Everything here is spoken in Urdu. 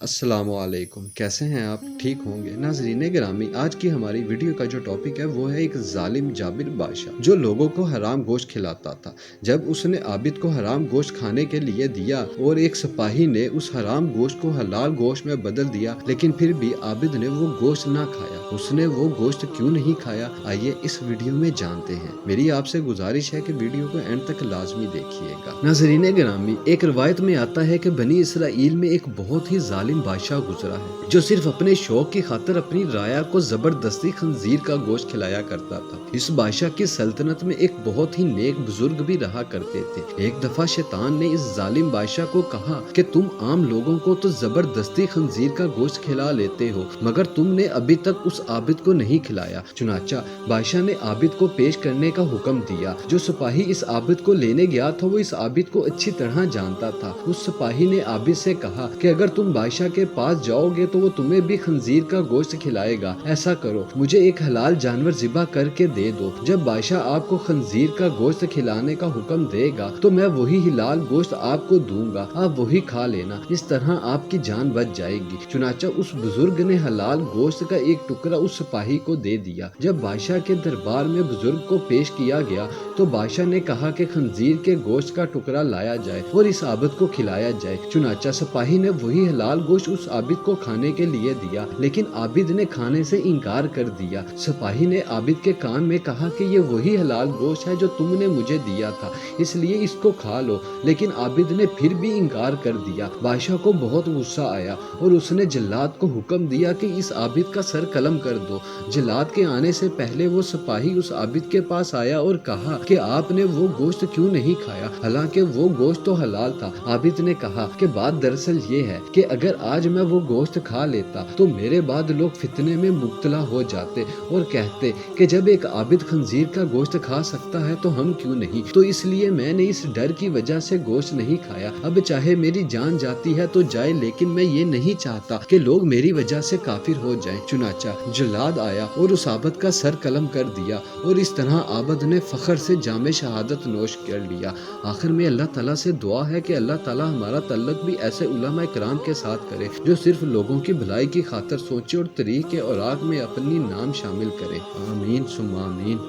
السلام علیکم، کیسے ہیں آپ؟ ٹھیک ہوں گے؟ ناظرین گرامی، آج کی ہماری ویڈیو کا جو ٹاپک ہے وہ ہے ایک ظالم جابر بادشاہ جو لوگوں کو حرام گوشت کھلاتا تھا۔ جب اس نے عابد کو حرام گوشت کھانے کے لیے دیا اور ایک سپاہی نے اس حرام گوشت کو حلال گوشت میں بدل دیا، لیکن پھر بھی عابد نے وہ گوشت نہ کھایا۔ اس نے وہ گوشت کیوں نہیں کھایا؟ آئیے اس ویڈیو میں جانتے ہیں۔ میری آپ سے گزارش ہے کہ ویڈیو کو اینڈ تک لازمی دیکھیے گا۔ ناظرین گرامی، ایک روایت میں آتا ہے کہ بنی اسرائیل میں ایک بہت ہی ظالم بادشاہ گزرا ہے جو صرف اپنے شوق کی خاطر اپنی رعایا کو زبردستی خنزیر کا گوشت کھلایا کرتا تھا۔ اس بادشاہ کی سلطنت میں ایک بہت ہی نیک بزرگ بھی رہا کرتے تھے۔ ایک دفعہ شیطان نے اس ظالم بادشاہ کو کہا کہ تم عام لوگوں کو تو زبردستی خنزیر کا گوشت کھلا لیتے ہو، مگر تم نے ابھی تک اس عابد کو نہیں کھلایا۔ چنانچہ بادشاہ نے عابد کو پیش کرنے کا حکم دیا۔ جو سپاہی اس عابد کو لینے گیا تھا وہ اس عابد کو اچھی طرح جانتا تھا۔ اس سپاہی نے عابد سے کہا کہ اگر تم بادشاہ کے پاس جاؤ گے تو وہ تمہیں بھی خنزیر کا گوشت کھلائے گا۔ ایسا کرو، مجھے ایک حلال جانور ذبح کر کے دے دو۔ جب بادشاہ آپ کو خنزیر کا گوشت کھلانے کا حکم دے گا تو میں وہی حلال گوشت آپ کو دوں گا، آپ وہی کھا لینا، اس طرح آپ کی جان بچ جائے گی۔ چنانچہ اس بزرگ نے حلال گوشت کا ایک ٹکڑا اس سپاہی کو دے دیا۔ جب بادشاہ کے دربار میں بزرگ کو پیش کیا گیا تو بادشاہ نے کہا کہ خنزیر کے گوشت کا ٹکڑا لایا جائے اور اس عابد کو کھلایا جائے۔ چنانچہ سپاہی نے وہی حلال گوشت اس عابد کو کھانے کے لیے دیا، لیکن عابد نے کھانے سے انکار کر دیا۔ سپاہی نے عابد کے کان میں کہا کہ یہ وہی حلال گوشت ہے جو تم نے مجھے دیا تھا، اس لیے اس کو کھا لو، لیکن عابد نے پھر بھی انکار کر دیا۔ بادشاہ کو بہت غصہ آیا اور اس نے جلاد کو حکم دیا کہ اس عابد کا سر قلم کر دو۔ جلاد کے آنے سے پہلے وہ سپاہی اس عابد کے پاس آیا اور کہا کہ آپ نے وہ گوشت کیوں نہیں کھایا، حالانکہ وہ گوشت تو حلال تھا۔ عابد نے کہا کہ بات دراصل یہ ہے کہ اگر آج میں وہ گوشت کھا لیتا تو میرے بعد لوگ فتنے میں مبتلا ہو جاتے اور کہتے کہ جب ایک عابد خنزیر کا گوشت کھا سکتا ہے تو ہم کیوں نہیں، تو اس لیے میں نے اس ڈر کی وجہ سے گوشت نہیں کھایا۔ اب چاہے میری جان جاتی ہے تو جائے، لیکن میں یہ نہیں چاہتا کہ لوگ میری وجہ سے کافر ہو جائیں۔ چنانچہ جلاد آیا اور اس عابد کا سر قلم کر دیا اور اس طرح عابد نے فخر سے جام شہادت نوش کر لیا۔ آخر میں اللہ تعالیٰ سے دعا ہے کہ اللہ تعالیٰ ہمارا تعلق بھی ایسے علماء کرام کے ساتھ کرے جو صرف لوگوں کی بھلائی کی خاطر سوچے اور طریق اوراق میں اپنی نام شامل کرے۔ آمین ثم آمین۔